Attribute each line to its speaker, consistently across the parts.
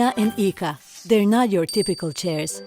Speaker 1: Mia and Ika. They're not your typical chairs.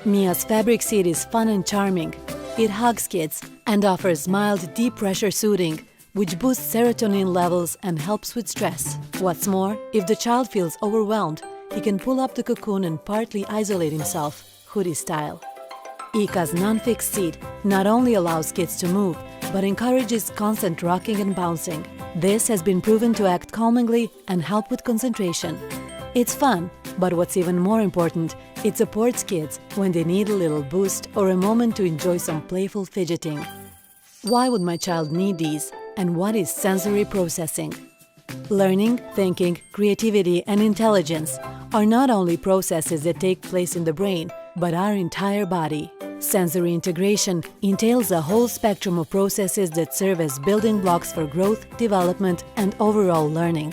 Speaker 1: Mia's fabric seat is fun and charming. It hugs kids and offers mild, deep pressure soothing, which boosts serotonin levels and helps with stress. What's more, if the child feels overwhelmed, he can pull up the cocoon and partly isolate himself, hoodie style. Ika's non-fixed seat not only allows kids to move, but encourages constant rocking and bouncing. This has been proven to act calmingly and help with concentration. It's fun, but what's even more important, it supports kids when they need a little boost or a moment to enjoy some playful fidgeting. Why would my child need these, and what is sensory processing? Learning, thinking, creativity, and intelligence are not only processes that take place in the brain, but our entire body. Sensory integration entails a whole spectrum of processes that serve as building blocks for growth, development, and overall learning.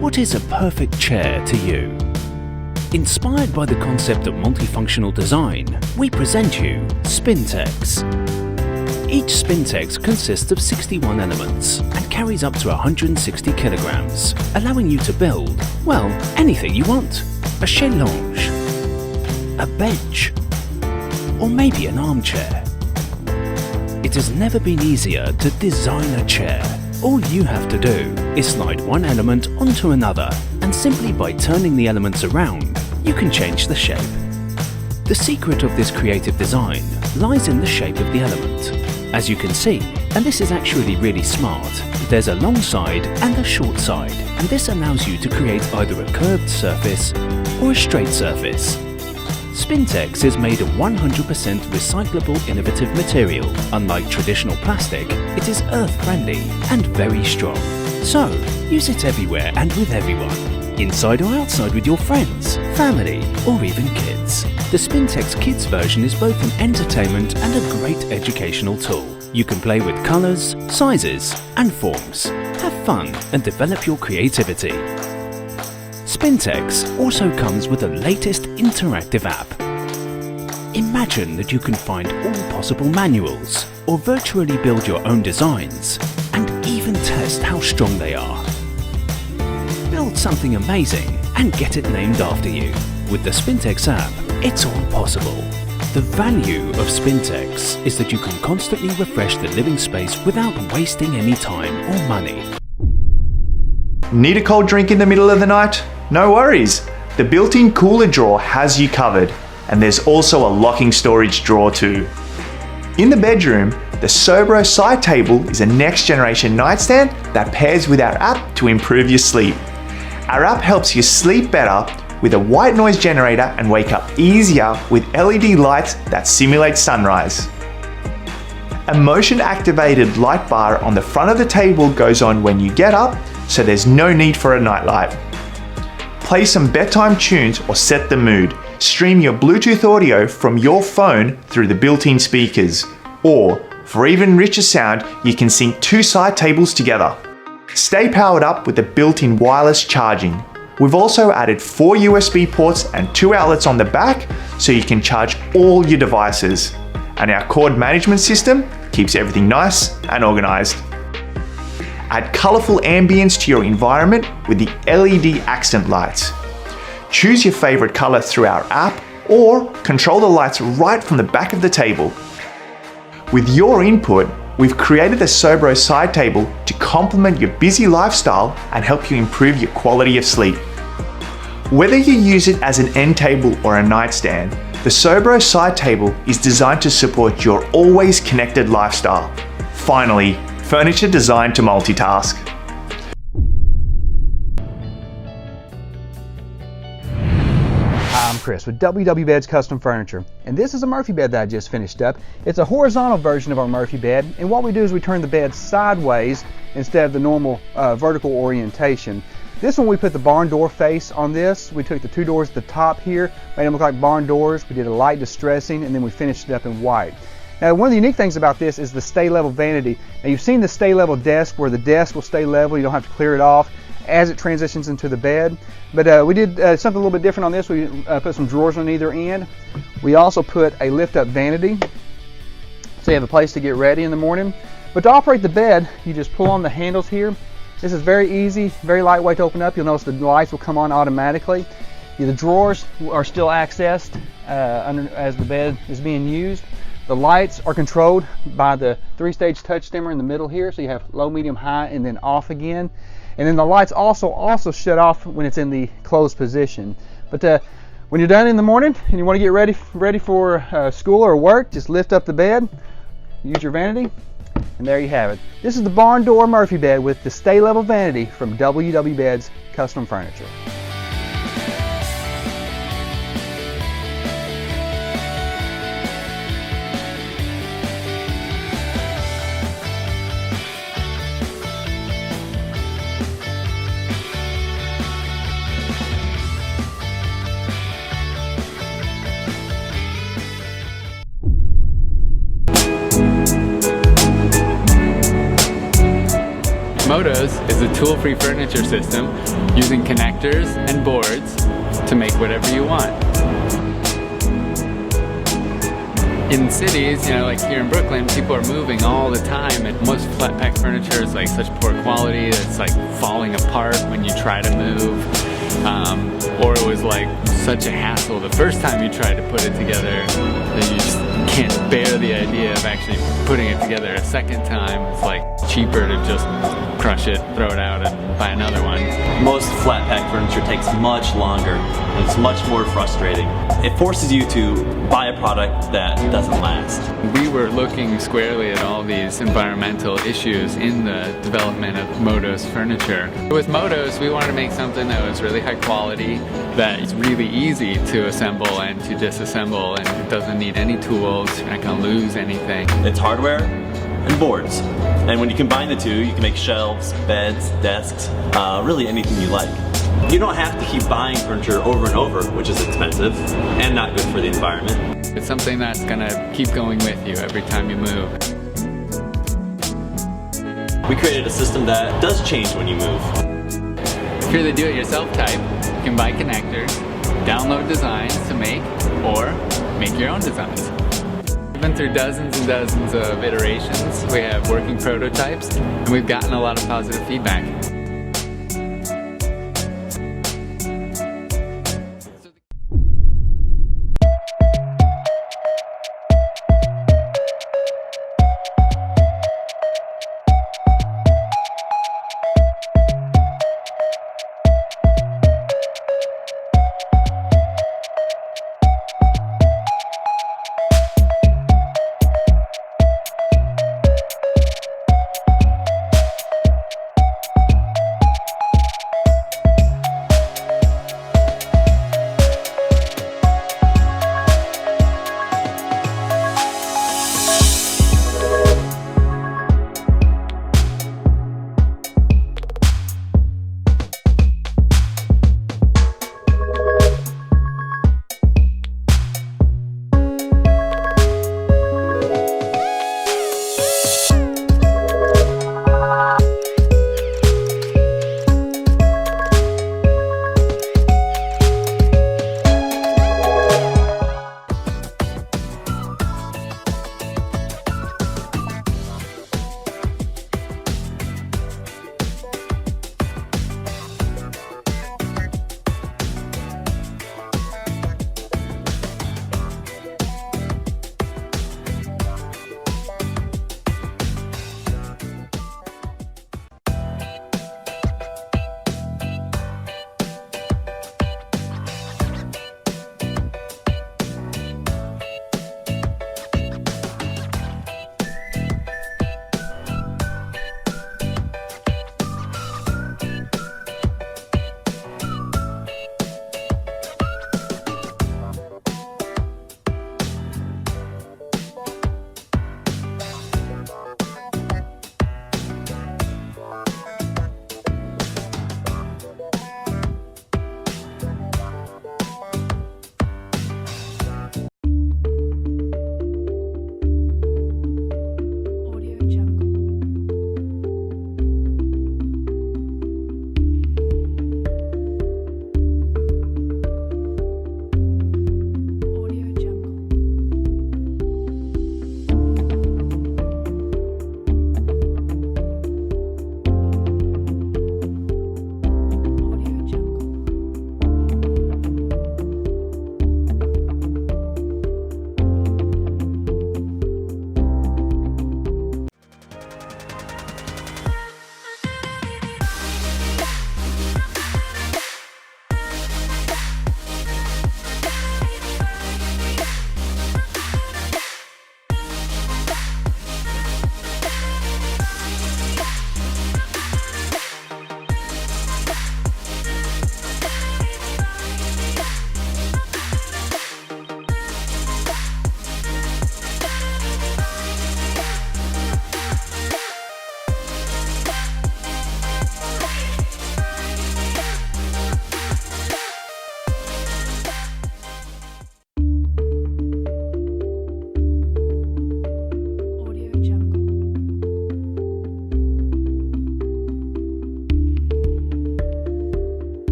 Speaker 2: What is a perfect chair to you? Inspired by the concept of multifunctional design, we present you Spintex. Each Spintex consists of 61 elements and carries up to 160 kilograms, allowing you to build, well, anything you want. A chaise lounge, a bench, or maybe an armchair. It has never been easier to design a chair. All you have to do is slide one element onto another, and simply by turning the elements around, you can change the shape. The secret of this creative design lies in the shape of the element. As you can see, and this is actually really smart, there's a long side and a short side, and this allows you to create either a curved surface or a straight surface. Spintex is made of 100% recyclable innovative material. Unlike traditional plastic, it is earth-friendly and very strong. So, use it everywhere and with everyone. Inside or outside with your friends, family, or even kids. The Spintex Kids version is both an entertainment and a great educational tool. You can play with colours, sizes, and forms. Have fun and develop your creativity. Spintex also comes with the latest interactive app. Imagine that you can find all possible manuals, or virtually build your own designs, and even test how strong they are. Build something amazing and get it named after you. With the Spintex app, it's all possible. The value of Spintex is that you can constantly refresh the living space without wasting any time or money.
Speaker 3: Need a cold drink in the middle of the night? No worries! The built-in cooler drawer has you covered, and there's also a locking storage drawer too. In the bedroom, The Sobro side table is a next generation nightstand that pairs with our app to improve your sleep. Our app helps you sleep better with a white noise generator and wake up easier with LED lights that simulate sunrise. A motion activated light bar on the front of the table goes on when you get up, so there's no need for a nightlight. Play some bedtime tunes or set the mood. Stream your Bluetooth audio from your phone through the built-in speakers. Or, for even richer sound, you can sync two side tables together. Stay powered up with the built-in wireless charging. We've also added 4 USB ports and 2 outlets on the back so you can charge all your devices. And our cord management system keeps everything nice and organized. Add colorful ambience to your environment with the LED accent lights. Choose your favorite color through our app or control the lights right from the back of the table. With your input, we've created the Sobro side table to complement your busy lifestyle and help you improve your quality of sleep. Whether you use it as an end table or a nightstand, the Sobro side table is designed to support your always connected lifestyle. Finally, furniture designed to multitask.
Speaker 4: Hi, I'm Chris with WW Beds Custom Furniture, and this is a Murphy bed that I just finished up. It's a horizontal version of our Murphy bed, and what we do is we turn the bed sideways instead of the normal vertical orientation. This one we put the barn door face on this. We took the 2 doors at the top here, made them look like barn doors. We did a light distressing, and then we finished it up in white. Now, one of the unique things about this is the stay level vanity. Now, you've seen the stay level desk where the desk will stay level. You don't have to clear it off as it transitions into the bed. But we did something a little bit different on this. We put some drawers on either end. We also put a lift-up vanity, so you have a place to get ready in the morning. But to operate the bed, you just pull on the handles here. This is very easy, very lightweight to open up. You'll notice the lights will come on automatically. The drawers are still accessed as the bed is being used. The lights are controlled by the 3-stage touch dimmer in the middle here, so you have low, medium, high, and then off again. And then the lights also shut off when it's in the closed position. But when you're done in the morning and you want to get ready for school or work, just lift up the bed, use your vanity, and there you have it. This is the barn door Murphy bed with the stay level vanity from WW Beds Custom Furniture.
Speaker 5: Modos is a tool-free furniture system using connectors and boards to make whatever you want. In cities, like here in Brooklyn, people are moving all the time, and most flat pack furniture is like such poor quality that it's like falling apart when you try to move. Or it was like such a hassle the first time you tried to put it together that you just can't bear the idea of actually putting it together a second time. It's like cheaper to just crush it, throw it out, and buy another one.
Speaker 6: Most flat pack furniture takes much longer, and it's much more frustrating. It forces you to buy a product that doesn't last.
Speaker 5: We were looking squarely at all these environmental issues in the development of Modos furniture. With Modos, we wanted to make something that was really high quality, that is really easy to assemble and to disassemble, and it doesn't need any tools. You're not going to lose anything.
Speaker 6: It's hardware and boards. And when you combine the two, you can make shelves, beds, desks, really anything you like. You don't have to keep buying furniture over and over, which is expensive and not good for the environment.
Speaker 5: It's something that's going to keep going with you every time you move.
Speaker 6: We created a system that does change when you move.
Speaker 5: If you're the do-it-yourself type, you can buy connectors, download designs to make, or make your own designs. We've been through dozens and dozens of iterations. We have working prototypes, and we've gotten a lot of positive feedback.